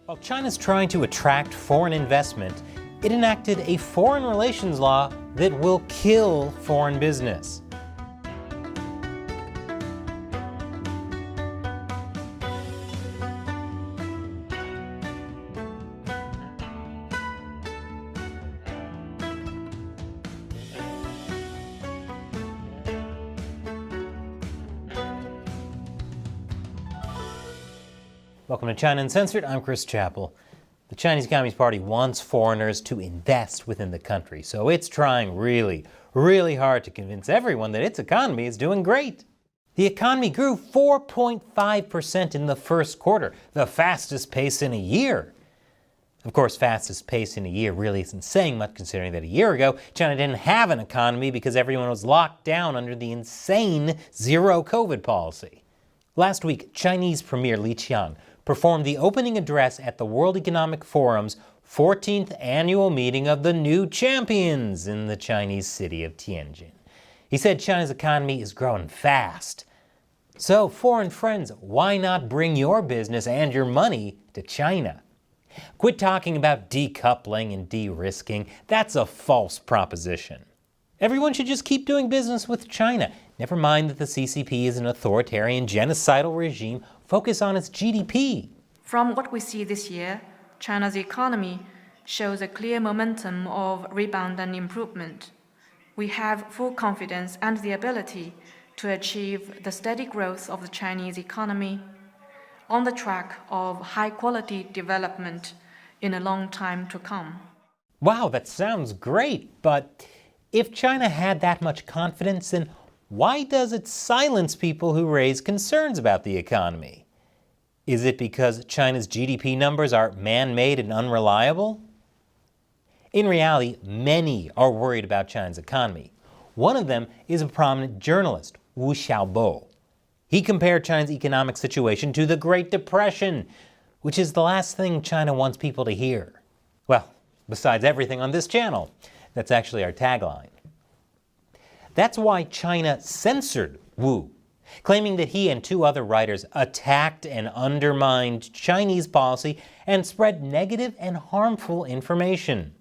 While China's trying to attract foreign investment, it enacted a foreign relations law that will kill foreign business. Welcome to China Uncensored. I'm Chris Chappell. The Chinese Communist Party wants foreigners to invest within the country, so it's trying really hard to convince everyone that its economy is doing great. The economy grew 4.5% in the first quarter, the fastest pace in a year. Of course, fastest pace in a year really isn't saying much, considering that a year ago, China didn't have an economy because everyone was locked down under the insane zero COVID policy. Last week, Chinese Premier Li Qiang performed the opening address at the World Economic Forum's 14th annual meeting of the new champions in the Chinese city of Tianjin. He said China's economy is growing fast. So, foreign friends, why not bring your business and your money to China? Quit talking about decoupling and de-risking. That's a false proposition. Everyone should just keep doing business with China. Never mind that the CCP is an authoritarian, genocidal regime. Focus on its GDP. From what we see this year, China's economy shows a clear momentum of rebound and improvement. We have full confidence and the ability to achieve the steady growth of the Chinese economy on the track of high-quality development in a long time to come. Wow, that sounds great, but if China had that much confidence, then why does it silence people who raise concerns about the economy? Is it because China's GDP numbers are man-made and unreliable? In reality, many are worried about China's economy. One of them is a prominent journalist, Wu Xiaobo. He compared China's economic situation to the Great Depression, which is the last thing China wants people to hear. Well, besides everything on this channel. That's actually our tagline. That's why China censored Wu, claiming that he and two other writers attacked and undermined Chinese policy and spread negative and harmful information.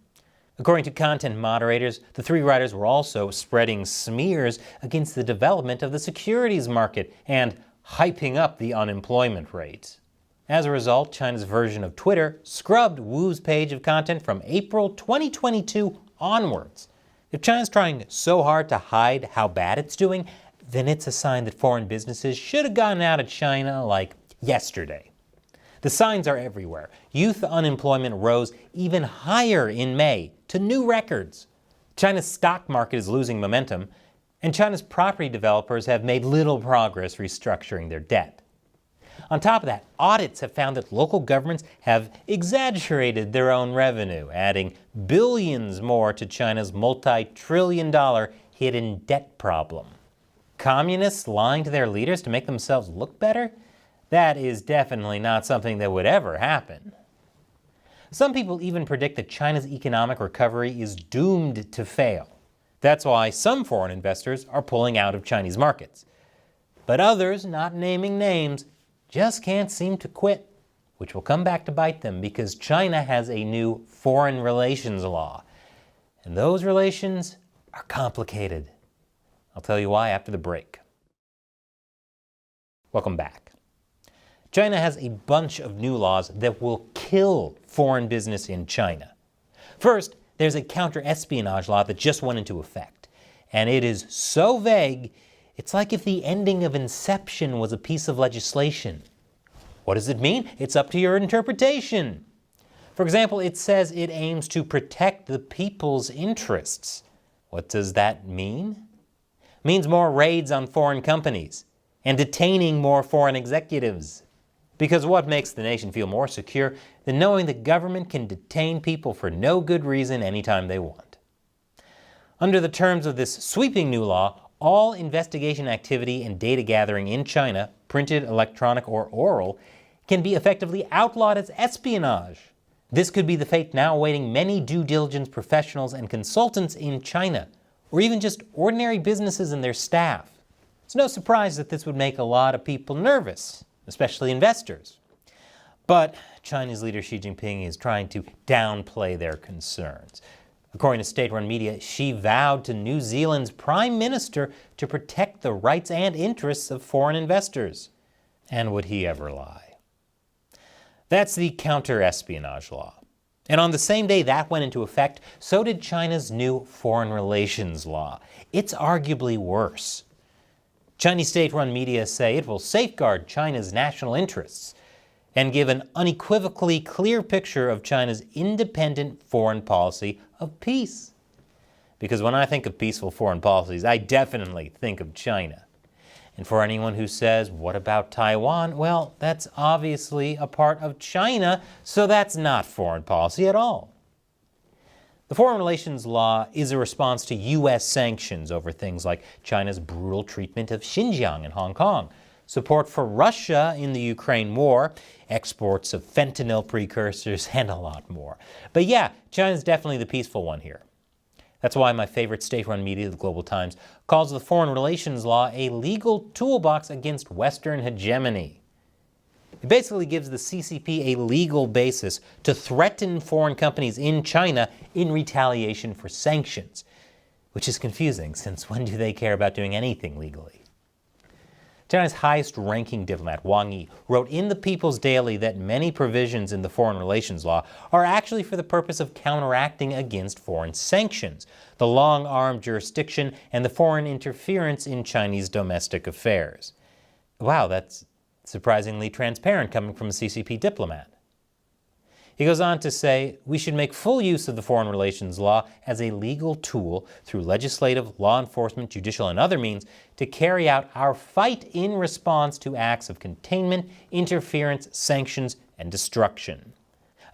According to content moderators, the three writers were also spreading smears against the development of the securities market and hyping up the unemployment rate. As a result, China's version of Twitter scrubbed Wu's page of content from April 2022 onwards. If China's trying so hard to hide how bad it's doing, then it's a sign that foreign businesses should have gotten out of China like yesterday. The signs are everywhere. Youth unemployment rose even higher in May to new records. China's stock market is losing momentum, and China's property developers have made little progress restructuring their debt. On top of that, audits have found that local governments have exaggerated their own revenue, adding billions more to China's multi-trillion-dollar hidden debt problem. Communists lying to their leaders to make themselves look better? That is definitely not something that would ever happen. Some people even predict that China's economic recovery is doomed to fail. That's why some foreign investors are pulling out of Chinese markets. But others, not naming names, just can't seem to quit, which will come back to bite them because China has a new foreign relations law. And those relations are complicated. I'll tell you why after the break. Welcome back. China has a bunch of new laws that will kill foreign business in China. First, there's a counter-espionage law that just went into effect. And it is so vague, it's like if the ending of Inception was a piece of legislation. What does it mean? It's up to your interpretation. For example, it says it aims to protect the people's interests. What does that mean? It means more raids on foreign companies and detaining more foreign executives. Because what makes the nation feel more secure than knowing the government can detain people for no good reason anytime they want? Under the terms of this sweeping new law, all investigation activity and data gathering in China, printed, electronic, or oral, can be effectively outlawed as espionage. This could be the fate now awaiting many due diligence professionals and consultants in China, or even just ordinary businesses and their staff. It's no surprise that this would make a lot of people nervous, especially investors. But China's leader Xi Jinping is trying to downplay their concerns. According to state-run media, Xi vowed to New Zealand's Prime Minister to protect the rights and interests of foreign investors. And would he ever lie? That's the counter-espionage law. And on the same day that went into effect, so did China's new foreign relations law. It's arguably worse. Chinese state-run media say it will safeguard China's national interests and give an unequivocally clear picture of China's independent foreign policy of peace. Because when I think of peaceful foreign policies, I definitely think of China. And for anyone who says, what about Taiwan? Well, that's obviously a part of China, so that's not foreign policy at all. The Foreign Relations Law is a response to U.S. sanctions over things like China's brutal treatment of Xinjiang and Hong Kong, support for Russia in the Ukraine war, exports of fentanyl precursors, and a lot more. But yeah, China's definitely the peaceful one here. That's why my favorite state-run media, the Global Times, calls the Foreign Relations Law a legal toolbox against Western hegemony. It basically gives the CCP a legal basis to threaten foreign companies in China in retaliation for sanctions, which is confusing, since when do they care about doing anything legally? China's highest-ranking diplomat, Wang Yi, wrote in the People's Daily that many provisions in the Foreign Relations Law are actually for the purpose of counteracting against foreign sanctions, the long-arm jurisdiction, and the foreign interference in Chinese domestic affairs. Wow, that's surprisingly transparent coming from a CCP diplomat. He goes on to say, we should make full use of the Foreign Relations Law as a legal tool through legislative, law enforcement, judicial, and other means to carry out our fight in response to acts of containment, interference, sanctions, and destruction.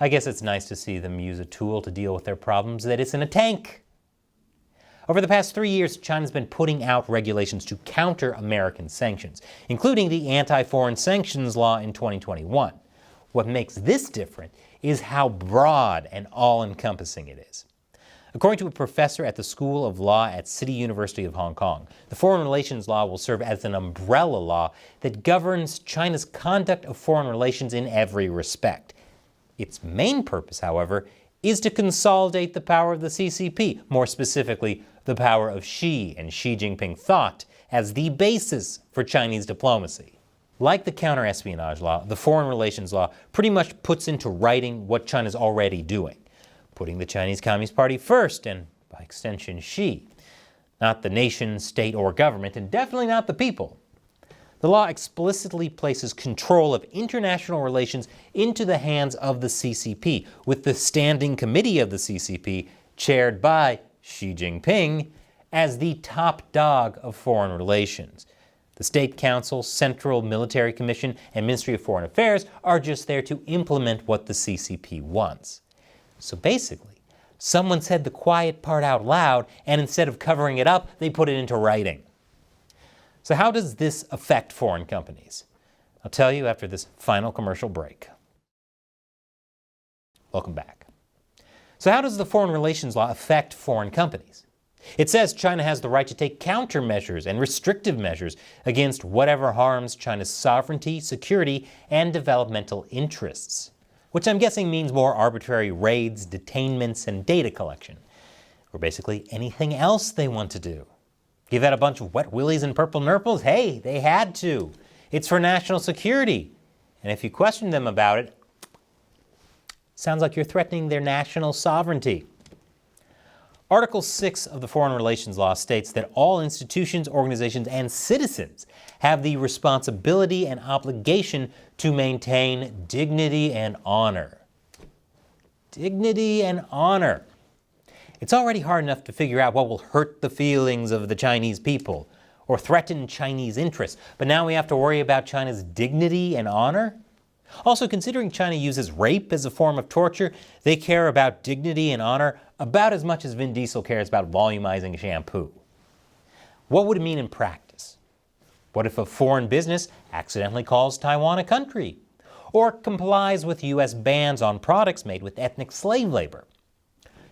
I guess it's nice to see them use a tool to deal with their problems that isn't a tank. Over the past 3 years, China's been putting out regulations to counter American sanctions, including the Anti-Foreign Sanctions Law in 2021. What makes this different is how broad and all-encompassing it is. According to a professor at the School of Law at City University of Hong Kong, the Foreign Relations Law will serve as an umbrella law that governs China's conduct of foreign relations in every respect. Its main purpose, however, is to consolidate the power of the CCP, more specifically, the power of Xi and Xi Jinping thought as the basis for Chinese diplomacy. Like the counter-espionage law, the Foreign Relations Law pretty much puts into writing what China's already doing, putting the Chinese Communist Party first, and by extension Xi. Not the nation, state, or government, and definitely not the people. The law explicitly places control of international relations into the hands of the CCP, with the Standing Committee of the CCP, chaired by Xi Jinping, as the top dog of foreign relations. The State Council, Central Military Commission, and Ministry of Foreign Affairs are just there to implement what the CCP wants. So basically, someone said the quiet part out loud, and instead of covering it up, they put it into writing. So how does this affect foreign companies? I'll tell you after this final commercial break. Welcome back. So how does the Foreign Relations Law affect foreign companies? It says China has the right to take countermeasures and restrictive measures against whatever harms China's sovereignty, security, and developmental interests, which I'm guessing means more arbitrary raids, detainments, and data collection, or basically anything else they want to do. Give that a bunch of wet willies and purple nurples? Hey, they had to. It's for national security. And if you question them about it, sounds like you're threatening their national sovereignty. Article 6 of the Foreign Relations Law states that all institutions, organizations, and citizens have the responsibility and obligation to maintain dignity and honor. Dignity and honor. It's already hard enough to figure out what will hurt the feelings of the Chinese people or threaten Chinese interests, but now we have to worry about China's dignity and honor? Also, considering China uses rape as a form of torture, they care about dignity and honor about as much as Vin Diesel cares about volumizing shampoo. What would it mean in practice? What if a foreign business accidentally calls Taiwan a country? Or complies with U.S. bans on products made with ethnic slave labor?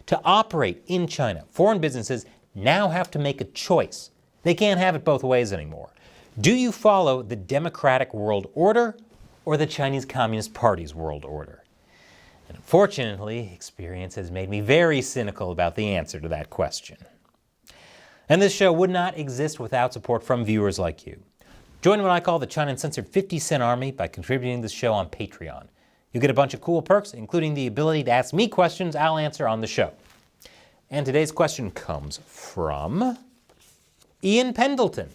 To operate in China, foreign businesses now have to make a choice. They can't have it both ways anymore. Do you follow the democratic world order, or the Chinese Communist Party's world order? And unfortunately, experience has made me very cynical about the answer to that question. And this show would not exist without support from viewers like you. Join what I call the China Uncensored 50-cent army by contributing to this show on Patreon. You get a bunch of cool perks, including the ability to ask me questions I'll answer on the show. And today's question comes from Ian Pendleton.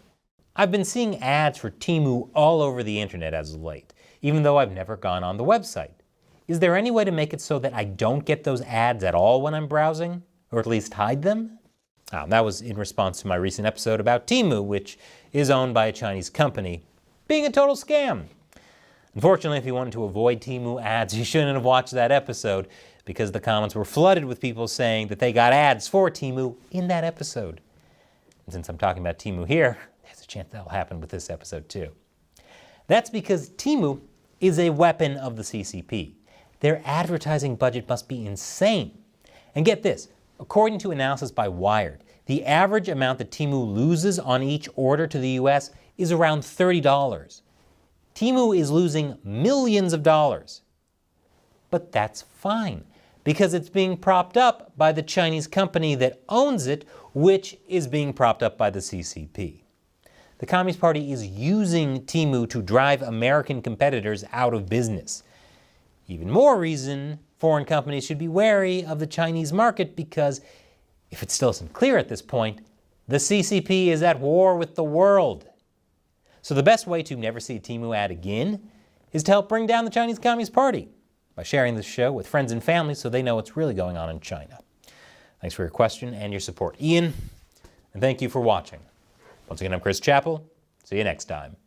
I've been seeing ads for Temu all over the internet as of late, even though I've never gone on the website. Is there any way to make it so that I don't get those ads at all when I'm browsing? Or at least hide them? That was in response to my recent episode about Temu, which is owned by a Chinese company, being a total scam. Unfortunately, if you wanted to avoid Temu ads, you shouldn't have watched that episode, because the comments were flooded with people saying that they got ads for Temu in that episode. And since I'm talking about Temu here, there's a chance that'll happen with this episode too. That's because Temu is a weapon of the CCP. Their advertising budget must be insane. And get this, according to analysis by Wired, the average amount that Temu loses on each order to the US is around $30. Temu is losing millions of dollars. But that's fine, because it's being propped up by the Chinese company that owns it, which is being propped up by the CCP. The Communist Party is using Temu to drive American competitors out of business. Even more reason foreign companies should be wary of the Chinese market, because if it still isn't clear at this point, the CCP is at war with the world. So the best way to never see a Temu ad again is to help bring down the Chinese Communist Party by sharing this show with friends and family so they know what's really going on in China. Thanks for your question and your support, Ian, and thank you for watching. Once again, I'm Chris Chappell. See you next time.